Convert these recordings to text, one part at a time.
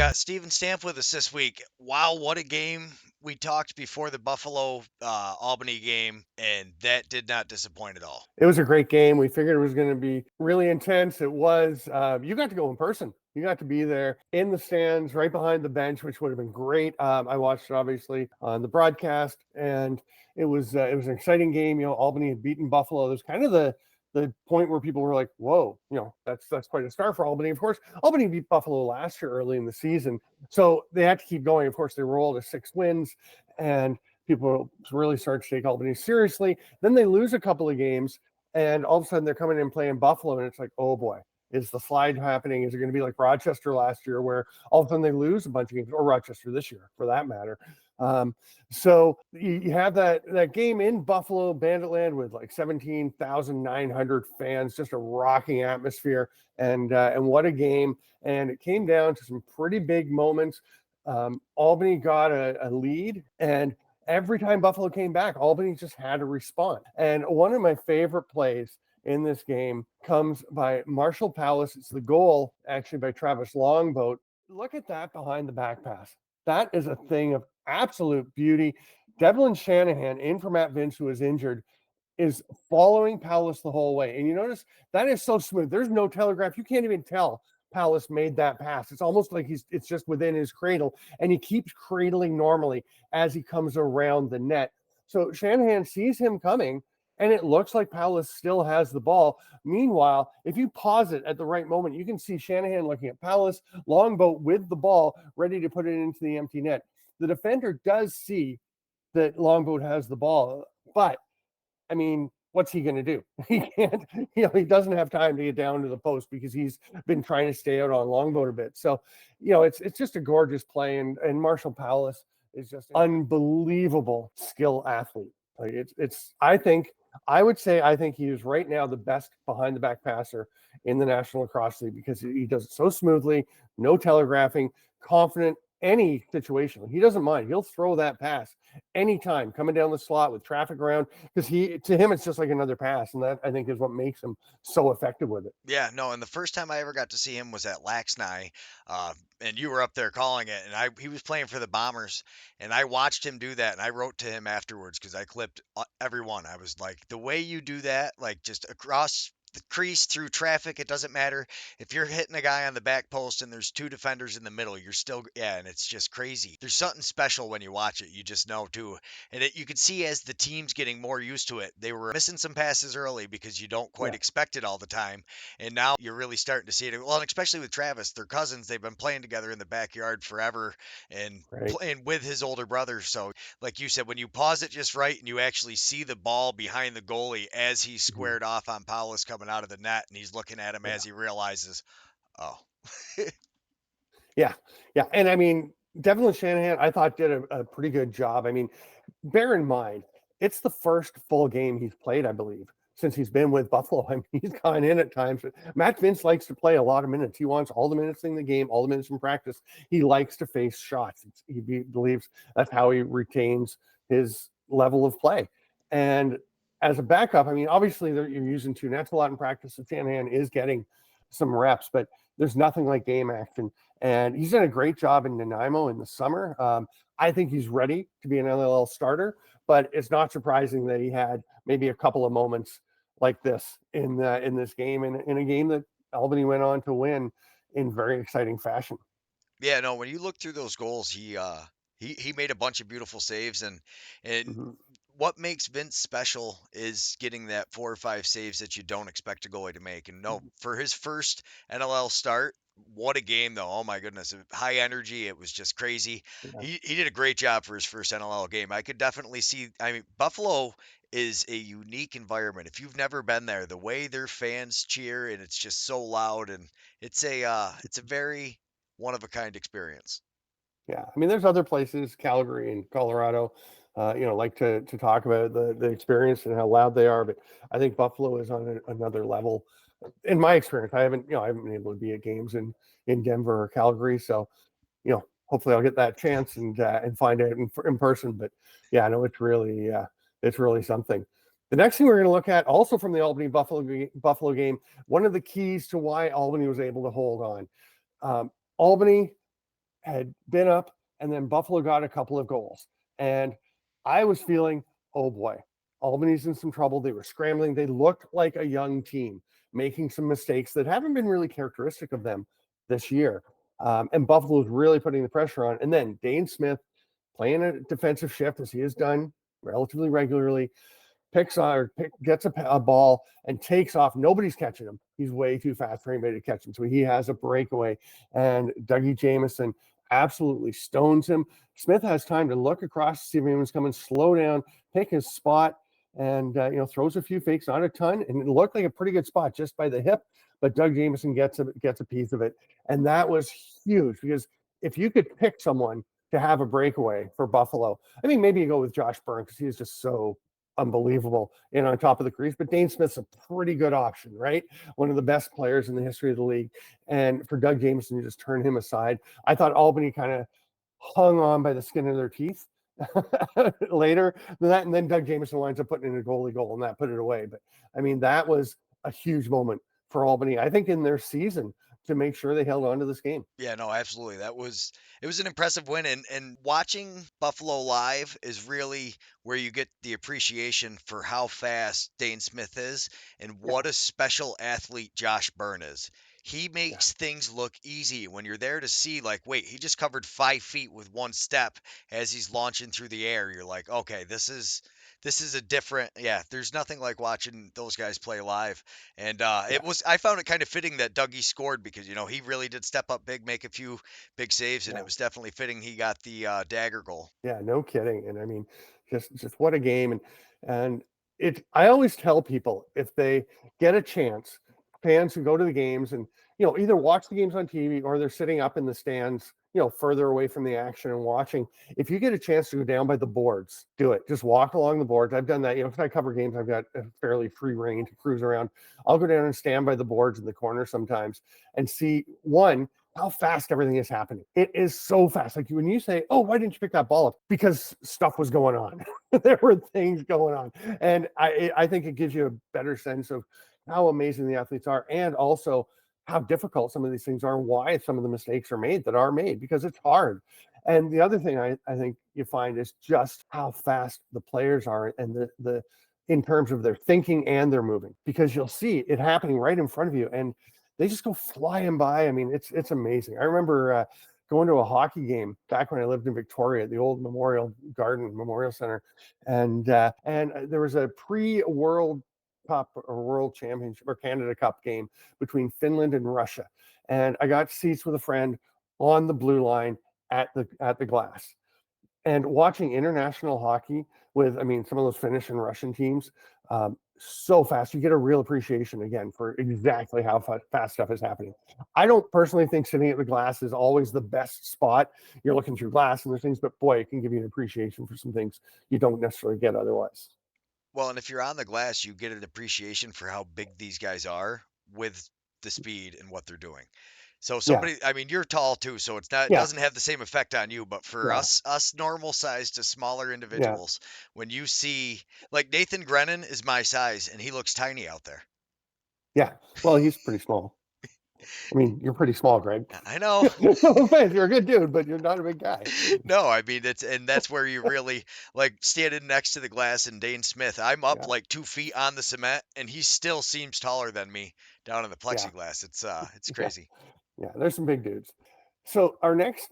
got Steven Stamp with us this week. Wow, what a game. We talked before the Buffalo Albany game, and that did not disappoint at all. It was a great game. We figured it was going to be really intense. It was. You got to go in person. You got to be there in the stands, right behind the bench, which would have been great. I watched it obviously on the broadcast, and it was an exciting game. Albany had beaten Buffalo. It was kind of the point where people were like, "Whoa, that's quite a start for Albany." Of course, Albany beat Buffalo last year early in the season, so they had to keep going. Of course, they rolled to 6 wins, and people really start to take Albany seriously. Then they lose a couple of games, and all of a sudden they're coming in and playing Buffalo, and it's like, oh boy, is the slide happening? Is it going to be like Rochester last year, where all of a sudden they lose a bunch of games, or Rochester this year, for that matter? So you have that game in Buffalo, Banditland, with like 17,900 fans, just a rocking atmosphere, and what a game! And it came down to some pretty big moments. Albany got a lead, and every time Buffalo came back, Albany just had to respond. And one of my favorite plays in this game comes by Marshall Palace. It's the goal, actually, by Travis Longboat. Look at that behind the back pass. That is a thing of absolute beauty. Devlin Shanahan, in for Matt Vince, who was injured, is following Palace the whole way. And you notice that is so smooth. There's no telegraph. You can't even tell Palace made that pass. It's almost like it's just within his cradle, and he keeps cradling normally as he comes around the net. So Shanahan sees him coming, and it looks like Palace still has the ball. Meanwhile, if you pause it at the right moment, you can see Shanahan looking at Palace, Longboat with the ball, ready to put it into the empty net. The defender does see that Longboat has the ball, but I mean, what's he going to do? He can't, he doesn't have time to get down to the post because he's been trying to stay out on Longboat a bit. So, it's just a gorgeous play. And Marshall Palace is just an unbelievable skill athlete. Like I would say he is right now the best behind the back passer in the National Lacrosse League, because he does it so smoothly, no telegraphing, confident, any situation. He doesn't mind. He'll throw that pass anytime coming down the slot with traffic around, because to him it's just like another pass, and that, I think, is what makes him so effective with it. Yeah, no, and the first time I ever got to see him was at Laxnigh, and you were up there calling it, and he was playing for the Bombers, and I watched him do that, and I wrote to him afterwards because I clipped every one. I was like, the way you do that, like just across the crease through traffic, it doesn't matter if you're hitting a guy on the back post and there's two defenders in the middle. You're still, yeah, and it's just crazy. There's something special when you watch it. You just know too, and you can see as the team's getting more used to it. They were missing some passes early because you don't quite Yeah. expect it all the time. And now you're really starting to see it. Well, and especially with Travis, they're cousins. They've been playing together in the backyard forever and Right. playing with his older brother. So, like you said, when you pause it just right and you actually see the ball behind the goalie as he's Mhm. squared off on Paulus coming out of the net, and he's looking at him Yeah. as he realizes, oh, Yeah. Yeah. And I mean, Devlin Shanahan, I thought, did a pretty good job. I mean, bear in mind, it's the first full game he's played, I believe, since he's been with Buffalo. I mean, he's gone in at times. Matt Vince likes to play a lot of minutes. He wants all the minutes in the game, all the minutes in practice. He likes to face shots. He believes that's how he retains his level of play. And as a backup, I mean, obviously you're using two nets a lot in practice. So Shanahan is getting some reps, but there's nothing like game action. And he's done a great job in Nanaimo in the summer. I think he's ready to be an NLL starter, but it's not surprising that he had maybe a couple of moments like this in this game, in a game that Albany went on to win in very exciting fashion. yeah, no. When you look through those goals, he made a bunch of beautiful saves, and Mm-hmm. what makes Vince special is getting that 4 or 5 saves that you don't expect a goalie to make. And no, for his first NLL start, what a game though! Oh my goodness, high energy. It was just crazy. Yeah. He did a great job for his first NLL game. I could definitely see. I mean, Buffalo is a unique environment. If you've never been there, the way their fans cheer, and it's just so loud, and it's a very one of a kind experience. Yeah, I mean, there's other places, Calgary and Colorado, like to talk about the experience and how loud they are, but I think Buffalo is on another level. In my experience, I haven't been able to be at games in Denver or Calgary, so hopefully I'll get that chance and find out in person. But yeah, I know it's really something. The next thing we're going to look at, also from the Albany Buffalo game, one of the keys to why Albany was able to hold on. Albany had been up, and then Buffalo got a couple of goals. And I was feeling, oh boy, Albany's in some trouble. They were scrambling. They looked like a young team, making some mistakes that haven't been really characteristic of them this year. And Buffalo's really putting the pressure on. And then Dane Smith playing a defensive shift as he has done relatively regularly, gets a ball and takes off. Nobody's catching him. He's way too fast for anybody to catch him. So he has a breakaway, and Dougie Jamieson absolutely stones him. Smith has time to look across, see if anyone's coming, slow down, pick his spot, and throws a few fakes, not a ton, and it looked like a pretty good spot just by the hip. But Doug Jamieson gets a piece of it, and that was huge because if you could pick someone to have a breakaway for Buffalo, I mean, maybe you go with Josh Byrne because he's just so unbelievable in on top of the crease. But Dane Smith's a pretty good option, right? One of the best players in the history of the league. And for Doug Jamieson, you just turn him aside. I thought Albany kind of hung on by the skin of their teeth later than that. And then Doug Jamieson winds up putting in a goalie goal, and that put it away. But I mean, that was a huge moment for Albany, I think, in their season to make sure they held on to this game. Yeah, no, absolutely. It was an impressive win, and watching Buffalo live is really where you get the appreciation for how fast Dane Smith is and Yeah, what a special athlete Josh Byrne is. He yeah, makes things look easy when you're there to see, like, wait, he just covered 5 feet with one step as he's launching through the air. You're like, okay, this is a different, yeah, there's nothing like watching those guys play live. And yeah, I found it kind of fitting that Dougie scored because, he really did step up big, make a few big saves, and yeah. it was definitely fitting he got the dagger goal. Yeah, no kidding. And I mean, just what a game. And I always tell people if they get a chance, fans who go to the games and either watch the games on TV or they're sitting up in the stands, further away from the action and watching. If you get a chance to go down by the boards, do it. Just walk along the boards. I've done that. If I cover games, I've got a fairly free reign to cruise around. I'll go down and stand by the boards in the corner sometimes and see how fast everything is happening. It is so fast. Like when you say, "Oh, why didn't you pick that ball up?" Because stuff was going on. There were things going on, and I think it gives you a better sense of how amazing the athletes are, and also how difficult some of these things are, and why some of the mistakes are made that are made because it's hard. And the other thing I think you find is just how fast the players are, and the in terms of their thinking and their moving, because you'll see it happening right in front of you, and they just go flying by. I mean, it's amazing. I remember going to a hockey game back when I lived in Victoria, the old Memorial Center, and there was a pre-World Cup or World Championship or Canada Cup game between Finland and Russia, and I got seats with a friend on the blue line at the glass, and watching international hockey with, I mean, some of those Finnish and Russian teams, so fast, you get a real appreciation again for exactly how fast stuff is happening. I don't personally think sitting at the glass is always the best spot. You're looking through glass and there's things, but boy, it can give you an appreciation for some things you don't necessarily get otherwise. Well, and if you're on the glass, you get an appreciation for how big these guys are with the speed and what they're doing. So Yeah, somebody, I mean, you're tall too, so it yeah, doesn't have the same effect on you. But for yeah, us normal size to smaller yeah, individuals, when you see, like, Nathan Grennan is my size and he looks tiny out there. yeah. Well, he's pretty small. I mean, you're pretty small, Greg. I know. No offense, you're a good dude, but you're not a big guy. No, I mean that's where you really, like, standing next to the glass and Dane Smith. I'm up Yeah, like 2 feet on the cement, and he still seems taller than me down in the yeah, plexiglass. It's yeah, crazy. yeah. There's some big dudes. So our next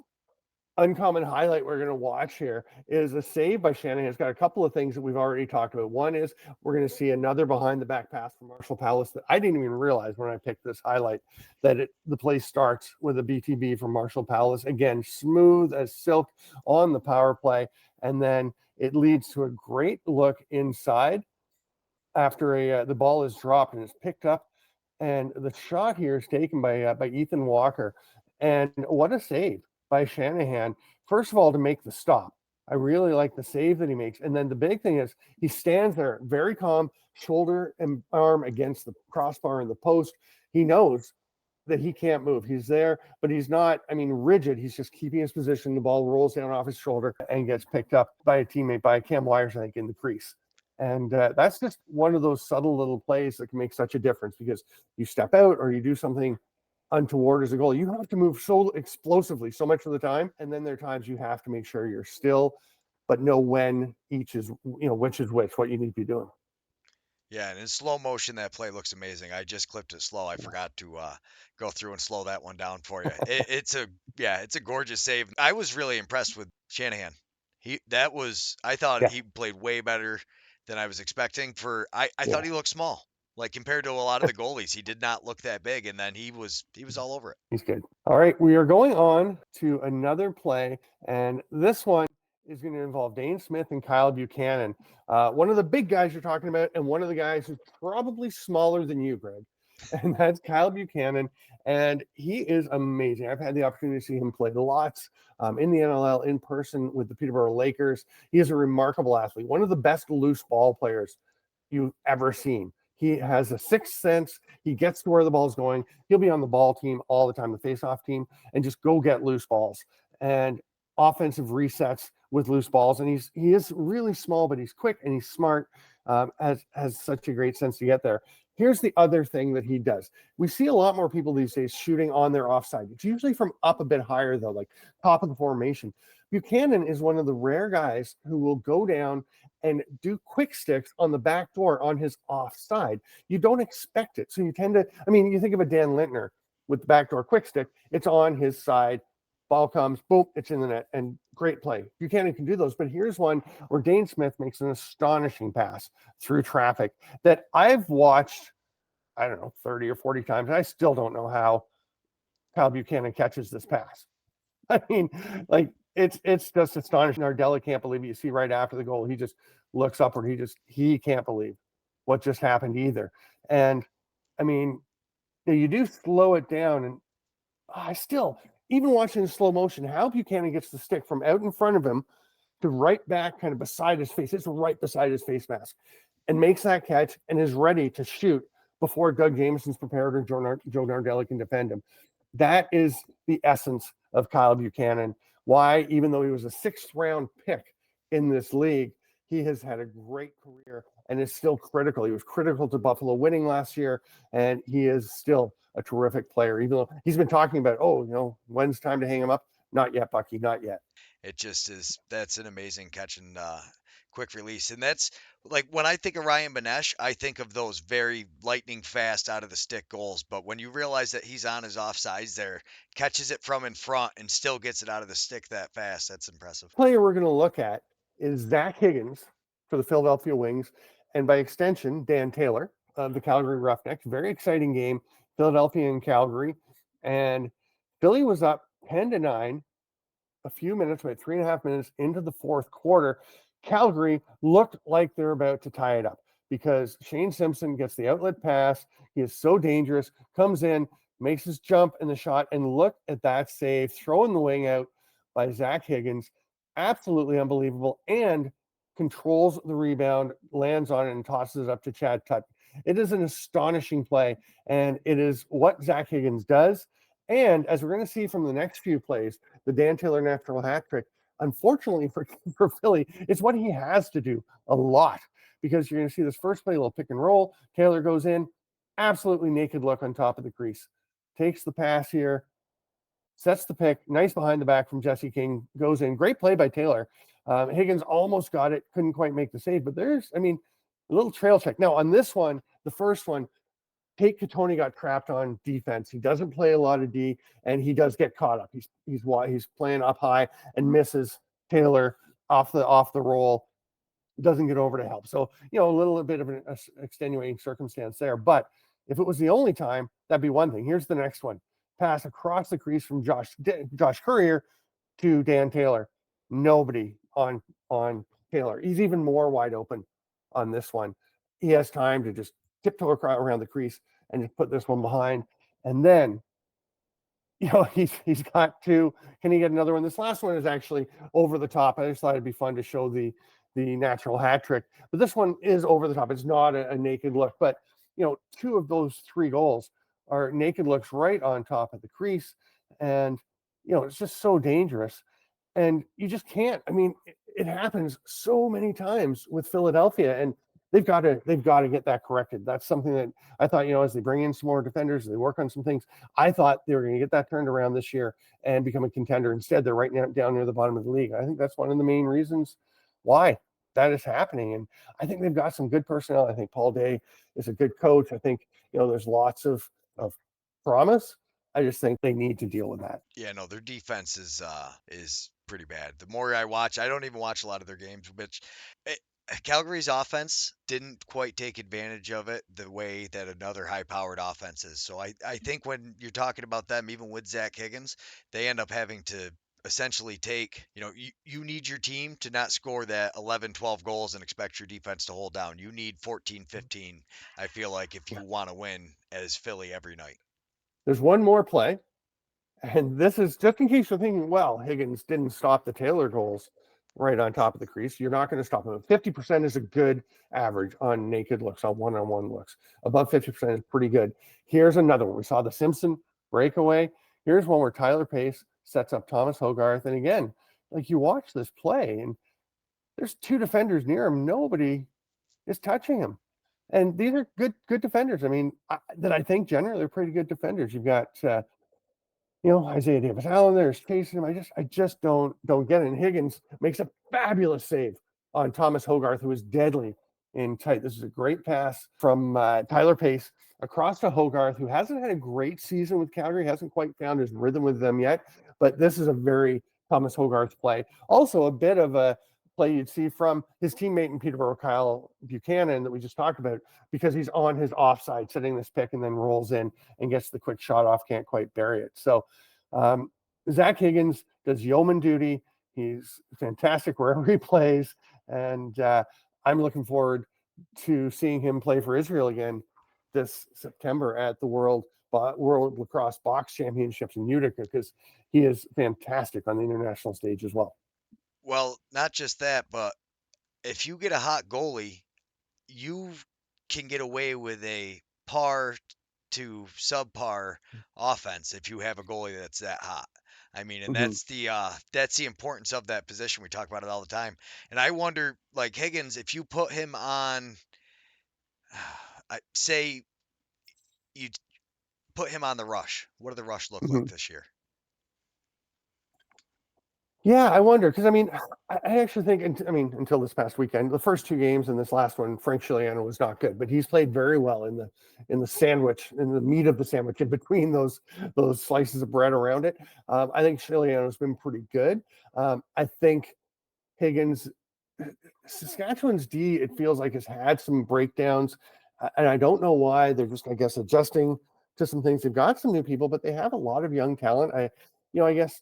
uncommon highlight we're going to watch here is a save by Shanahan. It's got a couple of things that we've already talked about. One is we're going to see another behind the back pass from Marshall Palace that I didn't even realize when I picked this highlight that the play starts with a BTB from Marshall Palace. Again, smooth as silk on the power play. And then it leads to a great look inside after the ball is dropped and it's picked up, and the shot here is taken by Ethan Walker. And what a save by Shanahan! First of all, to make the stop, I really like the save that he makes. And then the big thing is he stands there very calm, shoulder and arm against the crossbar and the post. He knows that he can't move. He's there, but he's not, I mean, rigid. He's just keeping his position. The ball rolls down off his shoulder and gets picked up by a teammate, by Cam Wires, I think, in the crease. And that's just one of those subtle little plays that can make such a difference because you step out or you do something untoward as a goal. You have to move so explosively so much of the time, and then there are times you have to make sure you're still, but know when each is, which is which, what you need to be doing. Yeah, and in slow motion, that play looks amazing. I just clipped it slow. I forgot to go through and slow that one down for you. It's a yeah, it's a gorgeous save. I was really impressed with Shanahan. I thought Yeah, he played way better than I was expecting. I yeah. thought he looked small, like compared to a lot of the goalies. He did not look that big, and then he was all over it. He's good. All right, we are going on to another play, and this one is going to involve Dane Smith and Kyle Buchanan. One of the big guys you're talking about, and one of the guys who's probably smaller than you, Greg. And that's Kyle Buchanan, and he is amazing. I've had the opportunity to see him play lots in the NLL in person with the Peterborough Lakers. He is a remarkable athlete, one of the best loose ball players you've ever seen. He has a sixth sense. He gets to where the ball's going. He'll be on the ball team all the time, the face-off team, and just go get loose balls and offensive resets with loose balls. And he is really small, but he's quick and he's smart. Has such a great sense to get there. Here's the other thing that he does. We see a lot more people these days shooting on their offside. It's usually from up a bit higher, though, like top of the formation. Buchanan is one of the rare guys who will go down and do quick sticks on the back door on his offside. You don't expect it. So you tend to, I mean, you think of a Dan Lintner with the backdoor quick stick, it's on his side. Ball comes, boom, it's in the net, and great play. Buchanan can do those, but here's one where Dane Smith makes an astonishing pass through traffic that I've watched, I don't know, 30 or 40 times, and I still don't know how Kyle Buchanan catches this pass. I mean, like it's just astonishing. Nardella can't believe it. You see right after the goal, he just looks upward. He can't believe what just happened either. And I mean, you do slow it down, and I still, even watching in slow motion, how Buchanan gets the stick from out in front of him to right back, kind of beside his face. It's right beside his face mask, and makes that catch and is ready to shoot before Doug Jameson's prepared or Joe Nardella can defend him. That is the essence of Kyle Buchanan. Why, even though he was a sixth round pick in this league, he has had a great career and is still critical. He was critical to Buffalo winning last year, and he is still a terrific player, even though he's been talking about, when's time to hang him up? Not yet, Bucky, not yet. It just is that's an amazing catch and quick release. And that's like when I think of Ryan Benesh, I think of those very lightning fast out of the stick goals. But when you realize that he's on his offsides there, catches it from in front and still gets it out of the stick that fast, that's impressive. Player we're going to look at is Zach Higgins for the Philadelphia Wings, and by extension, Dan Taylor of the Calgary Roughnecks. Very exciting game, Philadelphia and Calgary. And Philly was up 10-9 a few minutes, about 3.5 minutes into the fourth quarter. Calgary looked like they're about to tie it up because Shane Simpson gets the outlet pass. He is so dangerous, comes in, makes his jump in the shot, and look at that save, throwing the wing out by Zach Higgins. Absolutely unbelievable. And controls the rebound, lands on it, and tosses it up to Chad Tutton. It is an astonishing play, and it is what Zach Higgins does. And as we're going to see from the next few plays, the Dan Taylor natural hat trick, unfortunately for Philly, it's what he has to do a lot because you're going to see this first play, a little pick and roll. Taylor goes in, absolutely naked look on top of the crease, takes the pass here, sets the pick, nice behind the back from Jesse King, goes in. Great play by Taylor. Higgins almost got it, couldn't quite make the save, but a little trail check. Now, on this one, the first one, Tate Katoni got trapped on defense. He doesn't play a lot of D, and he does get caught up. He's playing up high and misses Taylor off the roll. Doesn't get over to help. So a little bit of an extenuating circumstance there. But if it was the only time, that'd be one thing. Here's the next one: pass across the crease from Josh Courier to Dan Taylor. Nobody on Taylor. He's even more wide open on this one. He has time to just tiptoe around the crease and just put this one behind. And then, he's got two. Can he get another one? This last one is actually over the top. I just thought it'd be fun to show the natural hat trick. But this one is over the top. It's not a naked look. But, two of those three goals are naked looks right on top of the crease. And, it's just so dangerous. And you just can't. I mean, it happens so many times with Philadelphia. And they've got to get that corrected. That's something that I thought, as they bring in some more defenders, they work on some things. I thought they were going to get that turned around this year and become a contender. Instead, they're right now down near the bottom of the league. I think that's one of the main reasons why that is happening. And I think they've got some good personnel. I think Paul Day is a good coach. I think there's lots of promise. I just think they need to deal with that. Yeah, no, their defense is pretty bad. The more I watch, I don't even watch a lot of their games, which it, Calgary's offense didn't quite take advantage of it the way that another high-powered offense is. So I think when you're talking about them, even with Zach Higgins, they end up having to essentially take, you need your team to not score that 11, 12 goals and expect your defense to hold down. You need 14, 15, I feel like, if Yeah. you want to win as Philly every night. There's one more play. And this is just in case you're thinking, well, Higgins didn't stop the Taylor goals right on top of the crease. You're not going to stop him. 50% is a good average on naked looks, on one-on-one looks. Above 50% is pretty good. Here's another one. We saw the Simpson breakaway. Here's one where Tyler Pace sets up Thomas Hogarth. And again, like, you watch this play, and there's two defenders near him. Nobody is touching him. And these are good defenders. I mean, that I think generally are pretty good defenders. You've got Isaiah Davis Allen there's chasing him. I just don't get it. And Higgins makes a fabulous save on Thomas Hogarth, who is deadly in tight. This is a great pass from Tyler Pace across to Hogarth, who hasn't had a great season with Calgary, hasn't quite found his rhythm with them yet. But this is a very Thomas Hogarth play. Also, a bit of a play you'd see from his teammate in Peterborough, Kyle Buchanan, that we just talked about, because he's on his offside, setting this pick, and then rolls in and gets the quick shot off, can't quite bury it. So um, Zach Higgins does yeoman duty. He's fantastic wherever he plays, and I'm looking forward to seeing him play for Israel again this September at the World Lacrosse Box Championships in Utica, because he is fantastic on the international stage as well. Well, not just that, but if you get a hot goalie, you can get away with a par to subpar offense if you have a goalie that's that hot. I mean, and Mm-hmm. that's the importance of that position. We talk about it all the time. And I wonder, like Higgins, if you put him on, say you put him on the Rush, what do the Rush look like Mm-hmm. this year? Yeah, I wonder, because I mean, I actually think, I mean, until this past weekend, the first two games and this last one, Frank Chiliano was not good, but he's played very well in the sandwich, in the meat of the sandwich, in between those slices of bread around it. I think Chiliano's been pretty good. I think Higgins, Saskatchewan's D, it feels like, has had some breakdowns, and I don't know why. They're just, I guess, adjusting to some things. They've got some new people, but they have a lot of young talent. I guess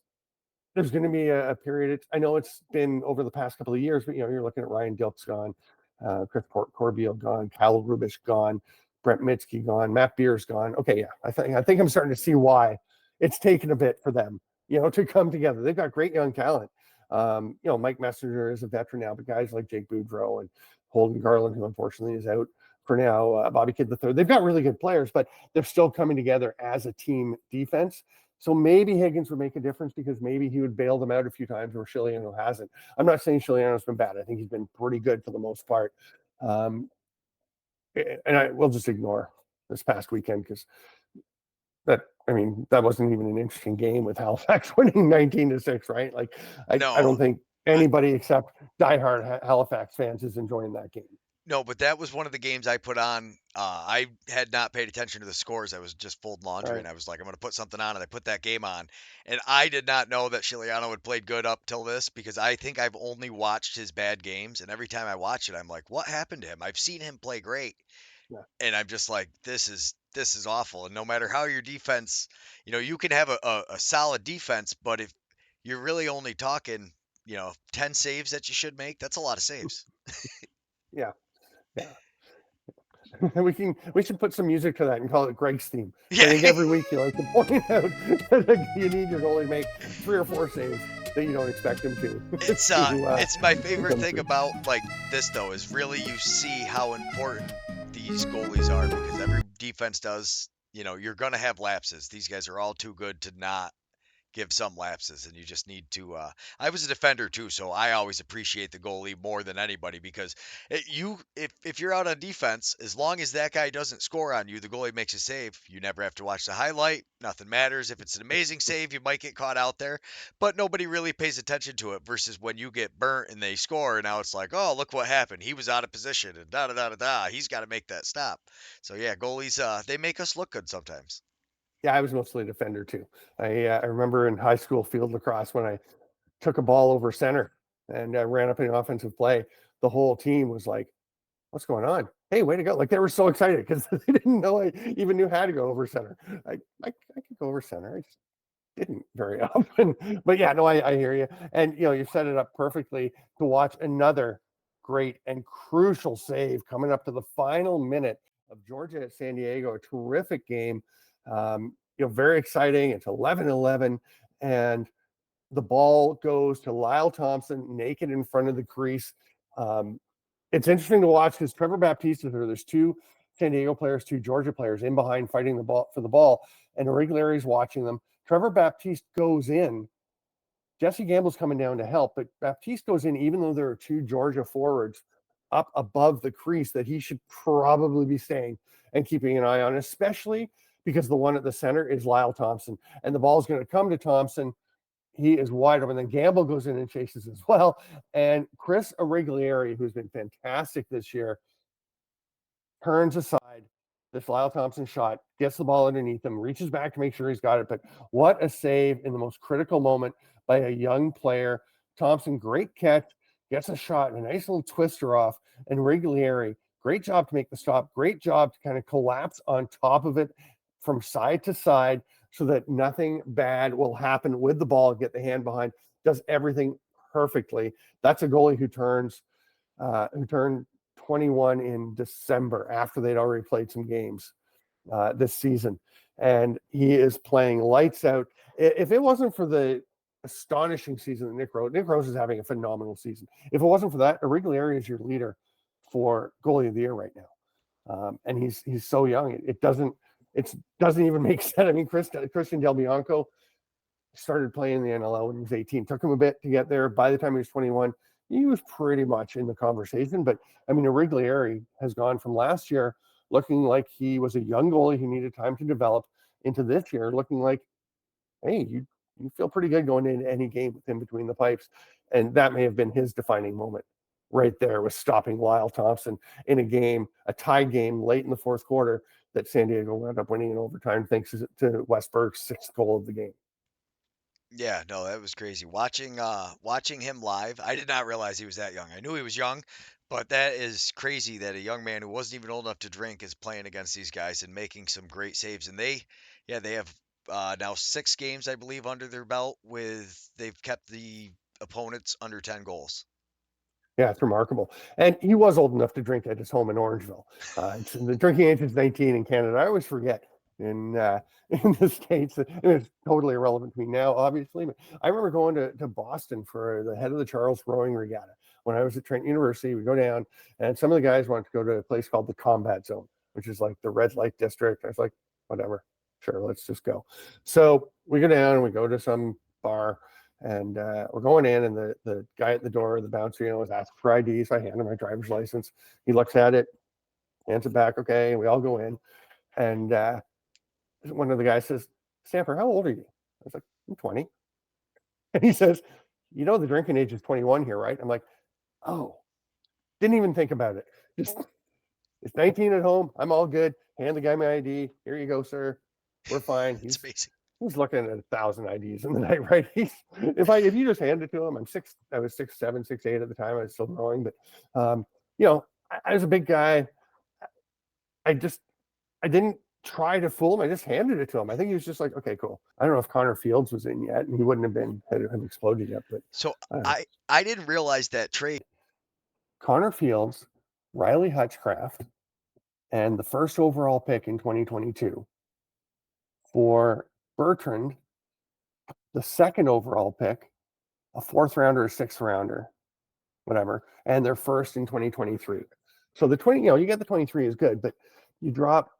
there's going to be a period. I know it's been over the past couple of years, but you're looking at Ryan Dilks gone, Chris Corbeil gone, Kyle Rubish gone, Brent Mitski gone, Matt Beers gone. Okay, yeah, I think I'm starting to see why it's taken a bit for them, to come together. They've got great young talent. Mike Messenger is a veteran now, but guys like Jake Boudreau and Holden Garland, who unfortunately is out for now, Bobby Kidd III, they've got really good players, but they're still coming together as a team defense. So maybe Higgins would make a difference, because maybe he would bail them out a few times where Chiliano hasn't. I'm not saying Chiliano's been bad. I think he's been pretty good for the most part. Um, and I will just ignore this past weekend, because that wasn't even an interesting game with Halifax winning 19-6, right? Like, I No, don't think I, anybody except diehard Halifax fans is enjoying that game. no, but that was one of the games I put on. I had not paid attention to the scores. I was just folding laundry, Right. and I was like, I'm going to put something on, and I put that game on. And I did not know that Chiliano had played good up till this, because I think I've only watched his bad games, and every time I watch it, I'm like, what happened to him? I've seen him play great, Yeah. and I'm just like, this is awful. And no matter how your defense, you can have a solid defense, but if you're really only talking, 10 saves that you should make, that's a lot of saves. Yeah. Yeah. We should put some music to that and call it Greg's theme. I Yeah. think every week you like to point out that you need your goalie to make 3 or 4 saves that you don't expect him to It's to it's my to favorite come thing through. about like this though is really you see how important these goalies are because every defense does, you're gonna have lapses. These guys are all too good to not give some lapses, and you just need to. I was a defender too, so I always appreciate the goalie more than anybody because if you're out on defense, as long as that guy doesn't score on you, the goalie makes a save. You never have to watch the highlight. Nothing matters. If it's an amazing save, you might get caught out there, but nobody really pays attention to it. Versus when you get burnt and they score, and now it's like, oh, look what happened. He was out of position, and da da da da da. He's got to make that stop. So yeah, goalies, they make us look good sometimes. Yeah, I was mostly a defender too. I remember in high school field lacrosse when I took a ball over center and ran up in an offensive play, the whole team was like, "What's going on? Hey, way to go!" Like they were so excited because they didn't know I even knew how to go over center. I could go over center. I just didn't very often. But yeah, no, I hear you. And you set it up perfectly to watch another great and crucial save coming up to the final minute of Georgia at San Diego. A terrific game. Very exciting. It's 11-11, and the ball goes to Lyle Thompson naked in front of the crease. Um, it's interesting to watch because Trevor Baptiste is there. There's two San Diego players, two Georgia players in behind fighting the ball for the ball, and Irregularity's watching them. Trevor Baptiste goes in. Jesse Gamble's coming down to help, but Baptiste goes in even though there are two Georgia forwards up above the crease that he should probably be staying and keeping an eye on, especially because the one at the center is Lyle Thompson, and the ball is going to come to Thompson. He is wide open. Then Gamble goes in and chases as well. And Chris Irregulari, who's been fantastic this year, turns aside this Lyle Thompson shot, gets the ball underneath him, reaches back to make sure he's got it. But what a save in the most critical moment by a young player. Thompson, great catch, gets a shot, a nice little twister off. And Irregulari, great job to make the stop, great job to kind of collapse on top of it from side to side so that nothing bad will happen with the ball, get the hand behind, does everything perfectly. That's a goalie who turned 21 in December after they'd already played some games this season. And he is playing lights out. If it wasn't for the astonishing season that Nick Rose is having a phenomenal season. If it wasn't for that, Irregulari is your leader for goalie of the year right now. And he's so young. It doesn't even make sense. I mean, Christian Del Bianco started playing in the NLL when he was 18. Took him a bit to get there. By the time he was 21, he was pretty much in the conversation. But I mean, Irregulari has gone from last year looking like he was a young goalie who needed time to develop into this year looking like, hey, you feel pretty good going into any game with him between the pipes. And that may have been his defining moment right there, was stopping Lyle Thompson in a tie game late in the fourth quarter that San Diego wound up winning in overtime thanks to Westberg's sixth goal of the game. Yeah, no, that was crazy. Watching him live, I did not realize he was that young. I knew he was young, but that is crazy that a young man who wasn't even old enough to drink is playing against these guys and making some great saves. And they have now 6 games, I believe, under their belt with they've kept the opponents under 10 goals. Yeah, it's remarkable. And he was old enough to drink at his home in Orangeville. The drinking age is 19 in Canada. I always forget in in the States. It's totally irrelevant to me now, obviously. But I remember going to Boston for the head of the Charles Rowing Regatta. When I was at Trent University, we go down, and some of the guys wanted to go to a place called the Combat Zone, which is like the red light district. I was like, whatever, sure, let's just go. So we go down and we go to some bar, and we're going in, and the guy at the door, the bouncer, was asking for ID. So I hand him my driver's license. He looks at it, hands it back. Okay, and we all go in, and one of the guys says, "Stamper, how old are you?" I was like, "I'm 20." And he says, "The drinking age is 21 here, right?" I'm like, "Oh, didn't even think about it. Just it's 19 at home. I'm all good. Hand the guy my ID. Here you go, sir. We're fine." It's He's amazing. He's looking at 1,000 IDs in the night, right? If you just hand it to him, I was 6'7", 6'8" at the time. I was still growing, but I was a big guy. I didn't try to fool him. I just handed it to him. I think he was just like, okay, cool. I don't know if Connor Fields was in yet, and he wouldn't have exploded yet, but So I don't know. I didn't realize that trade. Connor Fields, Riley Hutchcraft, and the first overall pick in 2022 for Bertrand, the second overall pick, a fourth rounder, a sixth rounder, whatever, and their first in 2023. So the 20, you get the 23 is good, but they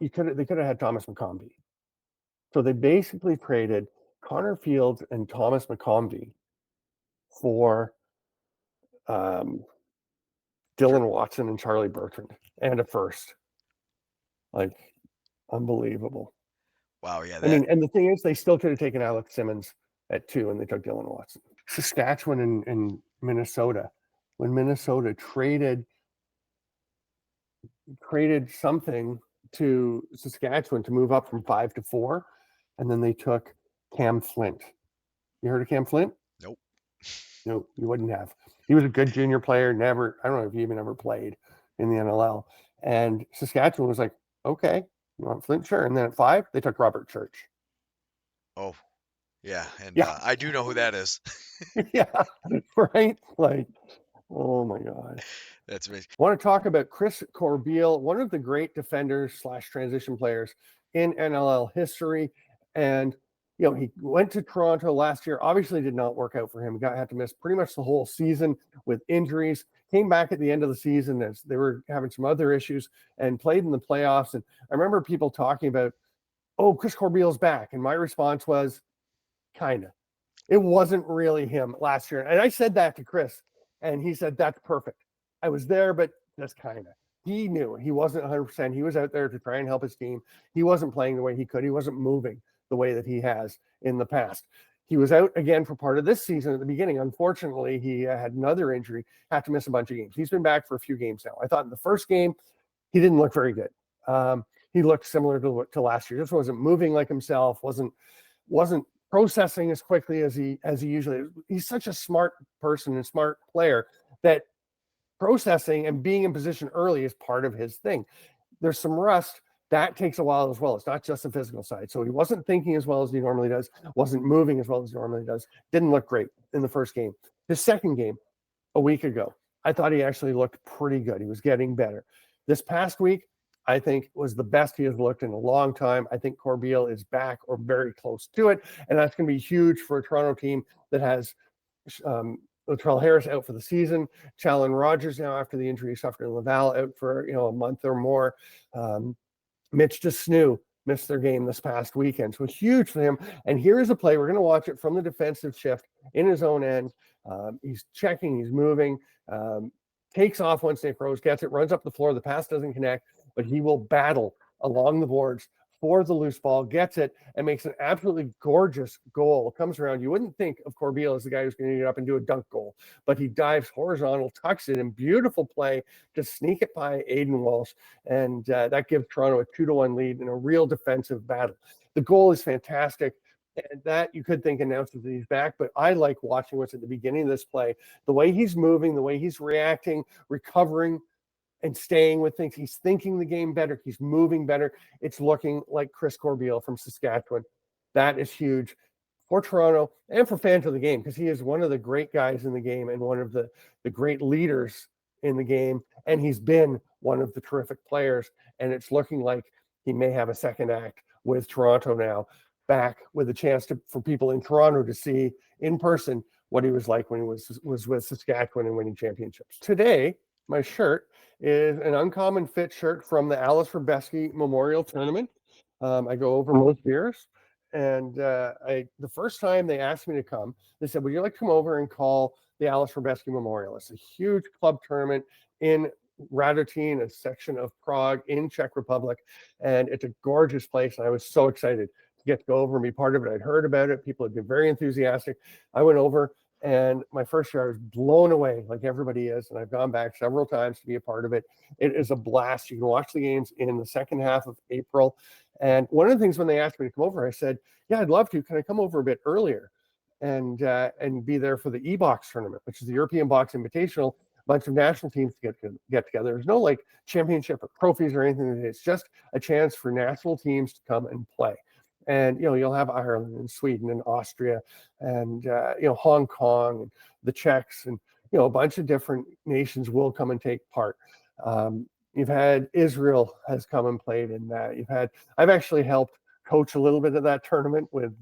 could have had Thomas McCombie. So they basically traded Connor Fields and Thomas McCombie for um, For, Dylan Watson and Charlie Bertrand and a first. Like, unbelievable. wow, yeah, I that mean, and the thing is, they still could have taken Alex Simmons at 2, and they took Dylan Watson. Saskatchewan and Minnesota, when Minnesota traded something to Saskatchewan to move up from 5 to 4, and then they took Cam Flint. You heard of Cam Flint? nope. No, you wouldn't have. He was a good junior player. Never, I don't know if he even ever played in the NLL. And Saskatchewan was like, okay, you want Flint? Sure. And then at 5, they took Robert Church. Oh, yeah, and Yeah, I do know who that is. yeah, right. Like, oh my God. That's amazing. I want to talk about Chris Corbeil, one of the great defenders slash transition players in NLL history. And, he went to Toronto last year, obviously did not work out for him. Had to miss pretty much the whole season with injuries, came back at the end of the season as they were having some other issues and played in the playoffs. And I remember people talking about, oh, Chris Corbeil's back. And my response was, kind of. It wasn't really him last year. And I said that to Chris, and he said, that's perfect. I was there, but just kind of. He knew he wasn't 100%. He was out there to try and help his team. He wasn't playing the way he could. He wasn't moving the way that he has in the past. He was out again for part of this season at the beginning. Unfortunately, he had another injury, had to miss a bunch of games. He's been back for a few games now. I thought in the first game, he didn't look very good. He looked similar to last year. Just wasn't moving like himself, wasn't processing as quickly as he usually is. He's such a smart person and smart player that processing and being in position early is part of his thing. There's some rust that takes a while as well. It's not just the physical side. So he wasn't thinking as well as he normally does, wasn't moving as well as he normally does, didn't look great in the first game. His second game a week ago, I thought he actually looked pretty good. He was getting better. This past week, I think was the best he has looked in a long time. I think Corbeil is back or very close to it, and that's going to be huge for a Toronto team that has Latrell Harris out for the season, Challen Rogers now after the injury he suffered in Laval out for a month or more. Mitch DeSnew missed their game this past weekend, so huge for him. And here is a play. We're going to watch it from the defensive shift in his own end. He's checking, he's moving, takes off once Nick Rose gets it, runs up the floor. The pass doesn't connect, but he will battle along the boards for the loose ball, gets it, and makes an absolutely gorgeous goal. Comes around. You wouldn't think of Corbeil as the guy who's going to get up and do a dunk goal, but he dives horizontal, tucks it in, beautiful play to sneak it by Aiden Walsh, and that gives Toronto a 2-1 lead in a real defensive battle. The goal is fantastic. And that you could think announces that he's back, but I like watching what's at the beginning of this play. The way he's moving, the way he's reacting, recovering, and staying with things. He's thinking the game better. He's moving better. It's looking like Chris Corbeil from Saskatchewan. That is huge for Toronto and for fans of the game because he is one of the great guys in the game and one of the great leaders in the game. And he's been one of the terrific players. And it's looking like he may have a second act with Toronto now, back with a chance for people in Toronto to see in person what he was like when he was with Saskatchewan and winning championships. Today, my shirt is an Uncommon Fit shirt from the Alice Verbeski Memorial Tournament. I go over most years. And the first time they asked me to come, they said, would you like to come over and call the Alice Verbeski Memorial? It's a huge club tournament in Radotin, a section of Prague in Czech Republic. And it's a gorgeous place. And I was so excited to get to go over and be part of it. I'd heard about it. People had been very enthusiastic. I went over, and my first year I was blown away like everybody is. And I've gone back several times to be a part of it. It is a blast. You can watch the games in the second half of April. And one of the things when they asked me to come over, I said, yeah, I'd love to. Can I come over a bit earlier and be there for the E-Box tournament, which is the European Box Invitational, a bunch of national teams to get together. There's no like championship or trophies or anything. It's just a chance for national teams to come and play. And, you'll have Ireland and Sweden and Austria and, Hong Kong and the Czechs and, a bunch of different nations will come and take part. You've had Israel has come and played in that. I've actually helped coach a little bit of that tournament with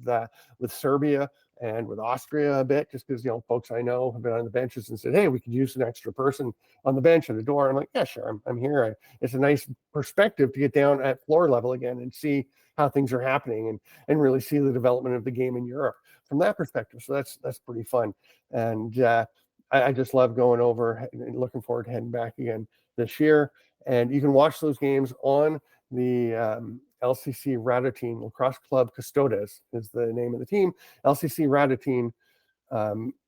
Serbia and with Austria a bit, just because, folks I know have been on the benches and said, hey, we could use an extra person on the bench at the door. I'm like, yeah, sure, I'm here. It's a nice perspective to get down at floor level again and see how things are happening and really see the development of the game in Europe from that perspective. So that's pretty fun. And I just love going over and looking forward to heading back again this year. And you can watch those games on the LCC Radatine Lacrosse Club Custodes is the name of the team. LCC Radatine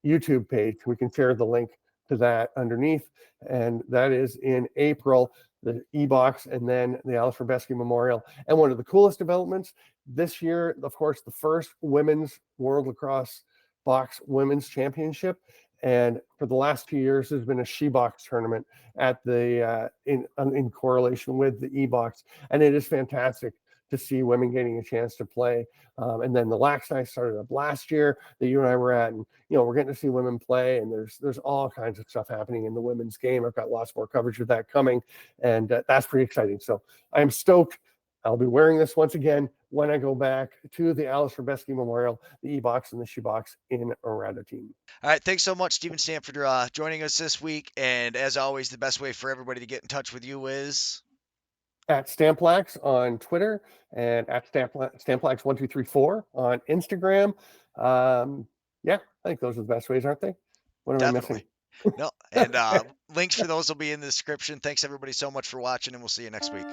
YouTube page. We can share the link to that underneath, and that is in April, the e-box, and then the Alice Robesky Memorial. And one of the coolest developments this year, of course, the first women's World Lacrosse Box Women's Championship. And for the last 2 years, there's been a she-box tournament at the in correlation with the e-box, and it is fantastic to see women getting a chance to play. And then the Lax Night started up last year that you and I were at, and we're getting to see women play, and there's all kinds of stuff happening in the women's game. I've got lots more coverage of that coming, and that's pretty exciting. So I'm stoked. I'll be wearing this once again when I go back to the Alice Robesky Memorial, the e-box and the shoebox in Radatine. All right, thanks so much, Stephen Stanford, for joining us this week. And as always, the best way for everybody to get in touch with you is. At Stamplax on Twitter and at Stamplax1234 on Instagram. Yeah, I think those are the best ways, aren't they? What am I missing? Definitely. No, and links for those will be in the description. Thanks everybody so much for watching, and we'll see you next week.